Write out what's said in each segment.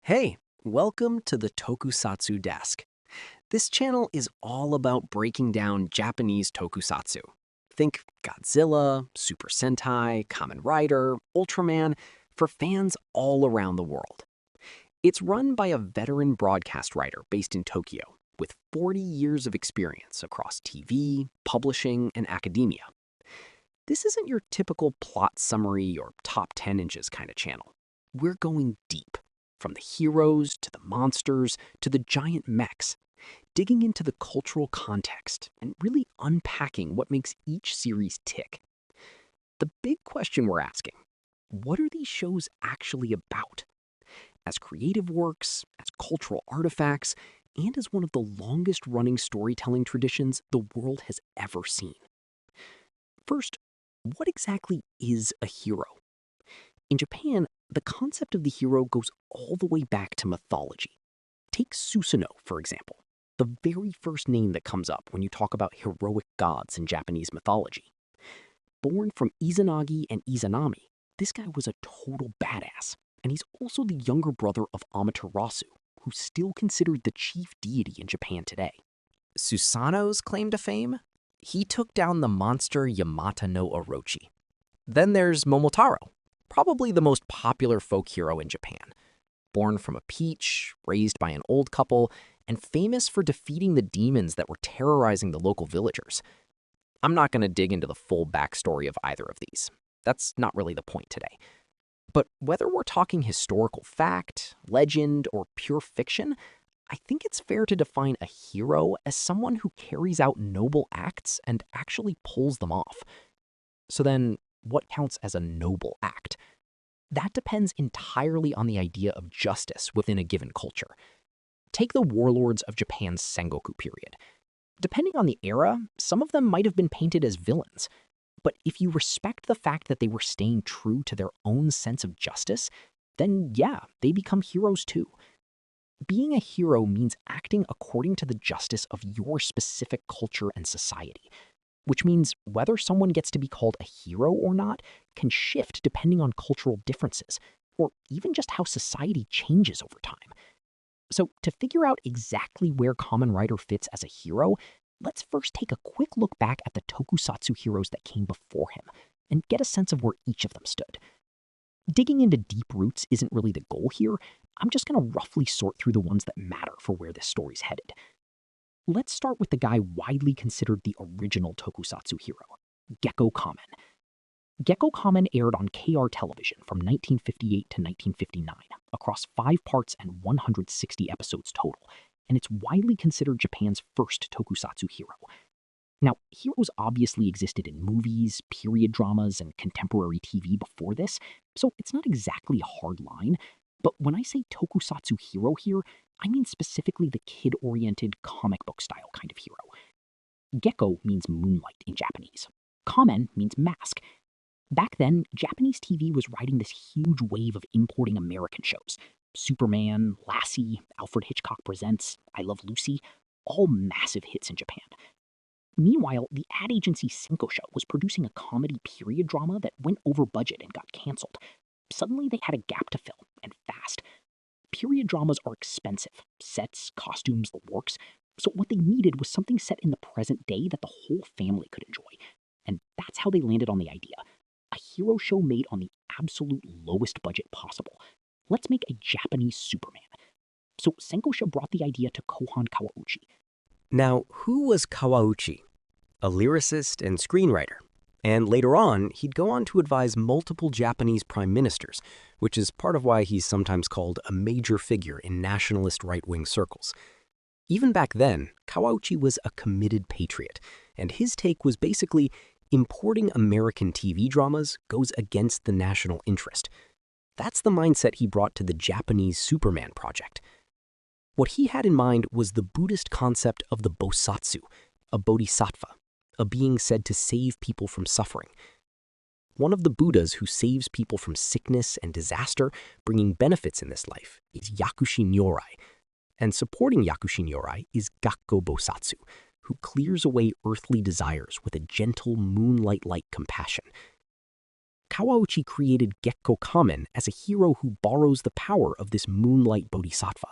Hey, welcome to the Tokusatsu Desk. This channel is all about breaking down Japanese tokusatsu. Think Godzilla, Super Sentai, Kamen Rider, Ultraman, for fans all around the world. It's run by a veteran broadcast writer based in Tokyo with 40 years of experience across TV, publishing, and academia. This isn't your typical plot summary or top 10 inches kind of channel. We're going deep, from the heroes to the monsters to the giant mechs, digging into the cultural context and really unpacking what makes each series tick. The big question we're asking: what are these shows actually about? As creative works, as cultural artifacts, and as one of the longest running storytelling traditions the world has ever seen. First, what exactly is a hero? In Japan, the concept of the hero goes all the way back to mythology. Take Susanoo, for example, the very first name that comes up when you talk about heroic gods in Japanese mythology. Born from Izanagi and Izanami, this guy was a total badass, and he's also the younger brother of Amaterasu, who's still considered the chief deity in Japan today. Susanoo's claim to fame? He took down the monster Yamata no Orochi. Then there's Momotaro, probably the most popular folk hero in Japan. Born from a peach, raised by an old couple, and famous for defeating the demons that were terrorizing the local villagers. I'm not going to dig into the full backstory of either of these. That's not really the point today. But whether we're talking historical fact, legend, or pure fiction, I think it's fair to define a hero as someone who carries out noble acts and actually pulls them off. So then, what counts as a noble act? That depends entirely on the idea of justice within a given culture. Take the warlords of Japan's Sengoku period. Depending on the era, some of them might have been painted as villains. But if you respect the fact that they were staying true to their own sense of justice, then yeah, they become heroes too. Being a hero means acting according to the justice of your specific culture and society, which means whether someone gets to be called a hero or not can shift depending on cultural differences, or even just how society changes over time. So to figure out exactly where Kamen Rider fits as a hero, let's first take a quick look back at the tokusatsu heroes that came before him, and get a sense of where each of them stood. Digging into deep roots isn't really the goal here. I'm just going to roughly sort through the ones that matter for where this story's headed. Let's start with the guy widely considered the original tokusatsu hero, Gekko Kamen. Gekko Kamen aired on KR television from 1958 to 1959, across 5 parts and 160 episodes total, and it's widely considered Japan's first tokusatsu hero. Now, heroes obviously existed in movies, period dramas, and contemporary TV before this, so it's not exactly a hard line. But when I say tokusatsu hero here, I mean specifically the kid-oriented comic book style kind of hero. Gekko means moonlight in Japanese. Kamen means mask. Back then, Japanese TV was riding this huge wave of importing American shows. Superman, Lassie, Alfred Hitchcock Presents, I Love Lucy, all massive hits in Japan. Meanwhile, the ad agency Senkosha was producing a comedy period drama that went over budget and got canceled. Suddenly they had a gap to fill, and fast. Period dramas are expensive. Sets, costumes, the works. So what they needed was something set in the present day that the whole family could enjoy. And that's how they landed on the idea. A hero show made on the absolute lowest budget possible. Let's make a Japanese Superman. So Senkosha brought the idea to Kohan Kawauchi. Now, who was Kawauchi? A lyricist and screenwriter. And later on, he'd go on to advise multiple Japanese prime ministers, which is part of why he's sometimes called a major figure in nationalist right-wing circles. Even back then, Kawauchi was a committed patriot, and his take was basically importing American TV dramas goes against the national interest. That's the mindset he brought to the Japanese Superman project. What he had in mind was the Buddhist concept of the Bosatsu, a bodhisattva, a being said to save people from suffering. One of the Buddhas who saves people from sickness and disaster, bringing benefits in this life, is Yakushi Nyorai. And supporting Yakushi Nyorai is Gakko Bosatsu, who clears away earthly desires with a gentle moonlight-like compassion. Kawauchi created Gekko Kamen as a hero who borrows the power of this moonlight bodhisattva.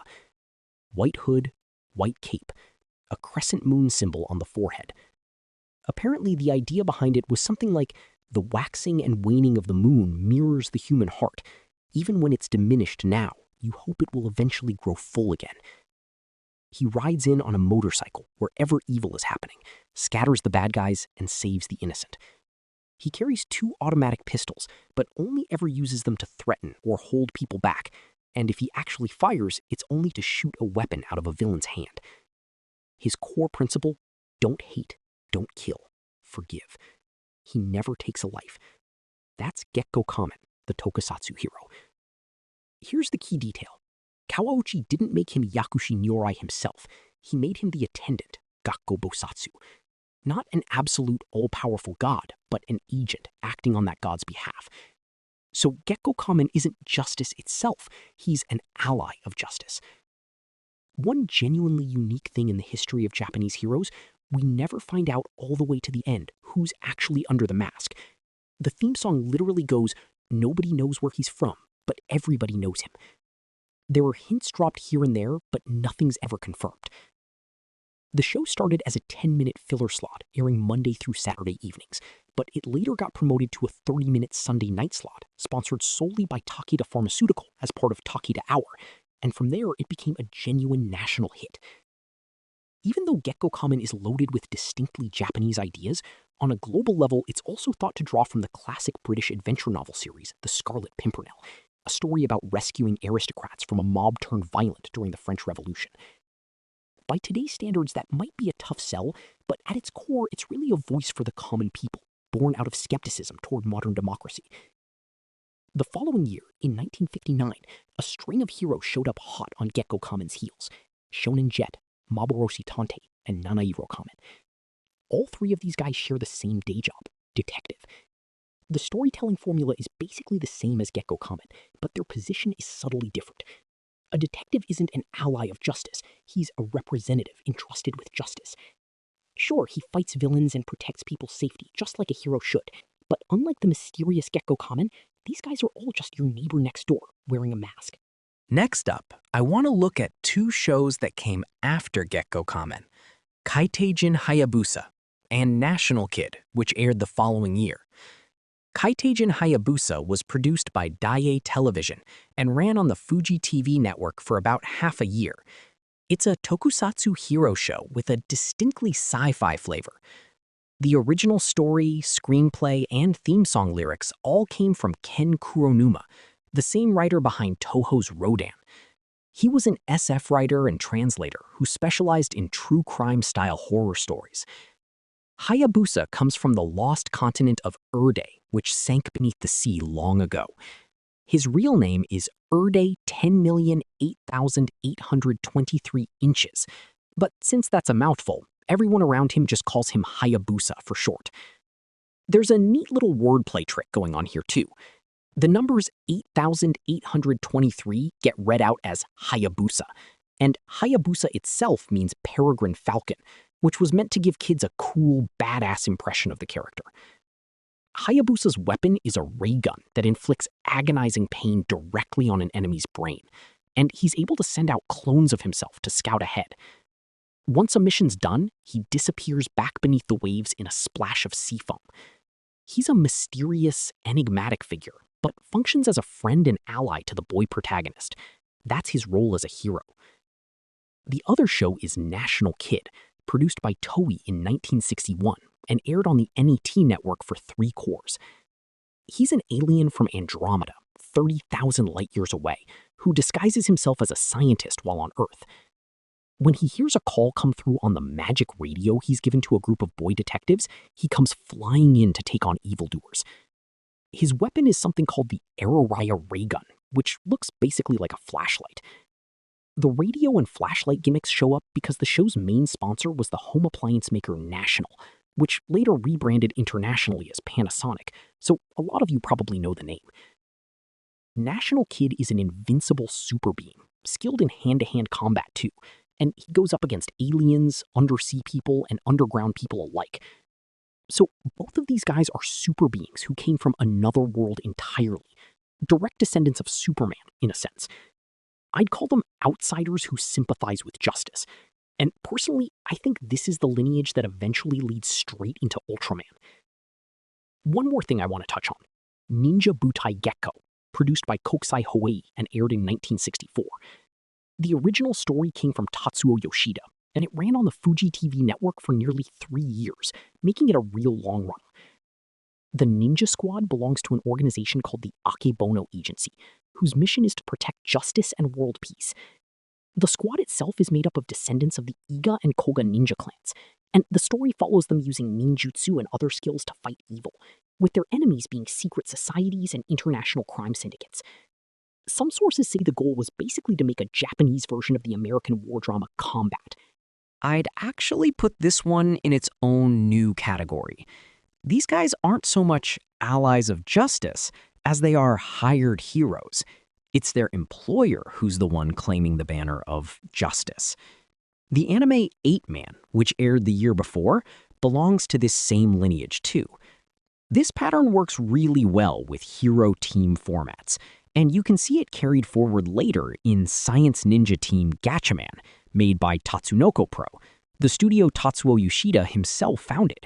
White hood, white cape, a crescent moon symbol on the forehead. Apparently, the idea behind it was something like the waxing and waning of the moon mirrors the human heart. Even when it's diminished now, you hope it will eventually grow full again. He rides in on a motorcycle wherever evil is happening, scatters the bad guys, and saves the innocent. He carries 2 automatic pistols, but only ever uses them to threaten or hold people back, and if he actually fires, it's only to shoot a weapon out of a villain's hand. His core principle: don't hate, don't kill, forgive. He never takes a life. That's Gekko Kamen, the tokusatsu hero. Here's the key detail. Kawauchi didn't make him Yakushi Nyorai himself. He made him the attendant, Gakko Bosatsu. Not an absolute all-powerful god, but an agent acting on that god's behalf. So Gekko Kamen isn't justice itself. He's an ally of justice. One genuinely unique thing in the history of Japanese heroes: we never find out all the way to the end who's actually under the mask. The theme song literally goes, nobody knows where he's from, but everybody knows him. There are hints dropped here and there, but nothing's ever confirmed. The show started as a 10-minute filler slot, airing Monday through Saturday evenings, but it later got promoted to a 30-minute Sunday night slot, sponsored solely by Takeda Pharmaceutical as part of Takeda Hour, and from there it became a genuine national hit. Even though Gekko Kamen is loaded with distinctly Japanese ideas, on a global level it's also thought to draw from the classic British adventure novel series, The Scarlet Pimpernel, a story about rescuing aristocrats from a mob turned violent during the French Revolution. By today's standards, that might be a tough sell, but at its core, it's really a voice for the common people, born out of skepticism toward modern democracy. The following year, in 1959, a string of heroes showed up hot on Gekko Kamen's heels: Shonen Jet, Maboroshi Tante, and Nanairo Kamen. All 3 of these guys share the same day job: detective. The storytelling formula is basically the same as Gekko Kamen, but their position is subtly different. A detective isn't an ally of justice. He's a representative entrusted with justice. Sure, he fights villains and protects people's safety, just like a hero should. But unlike the mysterious Gekko Kamen, these guys are all just your neighbor next door, wearing a mask. Next up, I want to look at 2 shows that came after Gekko Kamen: Kaiteijin Hayabusa and National Kid, which aired the following year. Kaiteijin Hayabusa was produced by Daiei Television and ran on the Fuji TV network for about half a year. It's a tokusatsu hero show with a distinctly sci-fi flavor. The original story, screenplay, and theme song lyrics all came from Ken Kuronuma, the same writer behind Toho's Rodan. He was an SF writer and translator who specialized in true crime-style horror stories. Hayabusa comes from the lost continent of Erde, which sank beneath the sea long ago. His real name is Erde 10,008,823 inches, but since that's a mouthful, everyone around him just calls him Hayabusa for short. There's a neat little wordplay trick going on here too. The numbers 8,823 get read out as Hayabusa, and Hayabusa itself means peregrine falcon, which was meant to give kids a cool, badass impression of the character. Hayabusa's weapon is a ray gun that inflicts agonizing pain directly on an enemy's brain, and he's able to send out clones of himself to scout ahead. Once a mission's done, he disappears back beneath the waves in a splash of sea foam. He's a mysterious, enigmatic figure, but functions as a friend and ally to the boy protagonist. That's his role as a hero. The other show is National Kid, produced by Toei in 1961 and aired on the NET network for 3 cours. He's an alien from Andromeda, 30,000 light-years away, who disguises himself as a scientist while on Earth. When he hears a call come through on the magic radio he's given to a group of boy detectives, he comes flying in to take on evildoers. His weapon is something called the Araraya ray gun, which looks basically like a flashlight. The radio and flashlight gimmicks show up because the show's main sponsor was the home appliance maker National, which later rebranded internationally as Panasonic, so a lot of you probably know the name. National Kid is an invincible super being, skilled in hand-to-hand combat too, and he goes up against aliens, undersea people, and underground people alike. So both of these guys are super beings who came from another world entirely, direct descendants of Superman, in a sense. I'd call them outsiders who sympathize with justice. And personally, I think this is the lineage that eventually leads straight into Ultraman. One more thing I want to touch on. Ninja Butai Gekko, produced by Kokusai Hoei and aired in 1964. The original story came from Tatsuo Yoshida, and it ran on the Fuji TV network for nearly 3 years, making it a real long run. The Ninja Squad belongs to an organization called the Akebono Agency, whose mission is to protect justice and world peace. The squad itself is made up of descendants of the Iga and Koga ninja clans, and the story follows them using ninjutsu and other skills to fight evil, with their enemies being secret societies and international crime syndicates. Some sources say the goal was basically to make a Japanese version of the American war drama Combat. I'd actually put this one in its own new category. These guys aren't so much allies of justice as they are hired heroes. It's their employer who's the one claiming the banner of justice. The anime 8-Man, which aired the year before, belongs to this same lineage too. This pattern works really well with hero team formats, and you can see it carried forward later in Science Ninja Team Gatchaman, made by Tatsunoko Pro, the studio Tatsuo Yoshida himself founded.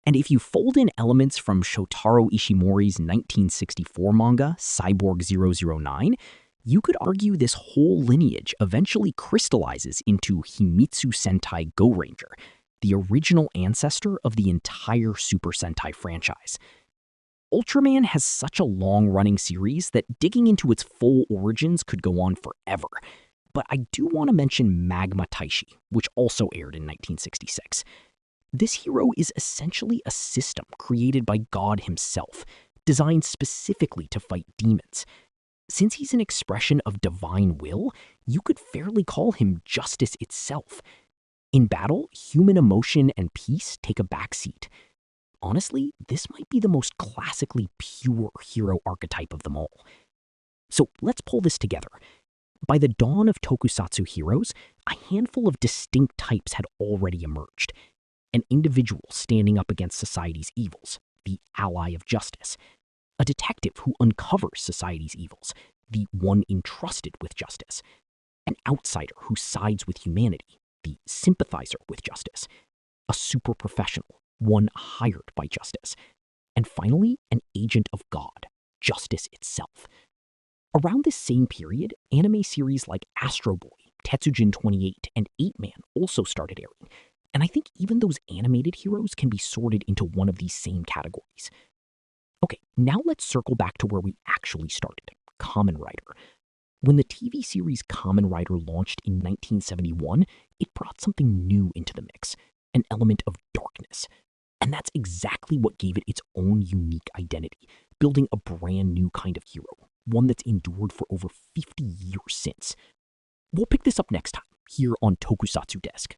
And if you fold in elements from Shotaro Ishimori's 1964 manga, Cyborg 009, you could argue this whole lineage eventually crystallizes into Himitsu Sentai Go Ranger, the original ancestor of the entire Super Sentai franchise. Ultraman has such a long-running series that digging into its full origins could go on forever. But I do want to mention Magma Taishi, which also aired in 1966. This hero is essentially a system created by God himself, designed specifically to fight demons. Since he's an expression of divine will, you could fairly call him justice itself. In battle, human emotion and peace take a backseat. Honestly, this might be the most classically pure hero archetype of them all. So let's pull this together. By the dawn of tokusatsu heroes, a handful of distinct types had already emerged. An individual standing up against society's evils, the ally of justice. A detective who uncovers society's evils, the one entrusted with justice. An outsider who sides with humanity, the sympathizer with justice. A super professional, one hired by justice. And finally, an agent of God, justice itself. Around this same period, anime series like Astro Boy, Tetsujin 28, and 8-Man also started airing. And I think even those animated heroes can be sorted into one of these same categories. Okay, now let's circle back to where we actually started, Kamen Rider. When the TV series Kamen Rider launched in 1971, it brought something new into the mix, an element of darkness. And that's exactly what gave it its own unique identity, building a brand new kind of hero, one that's endured for over 50 years since. We'll pick this up next time, here on Tokusatsu Desk.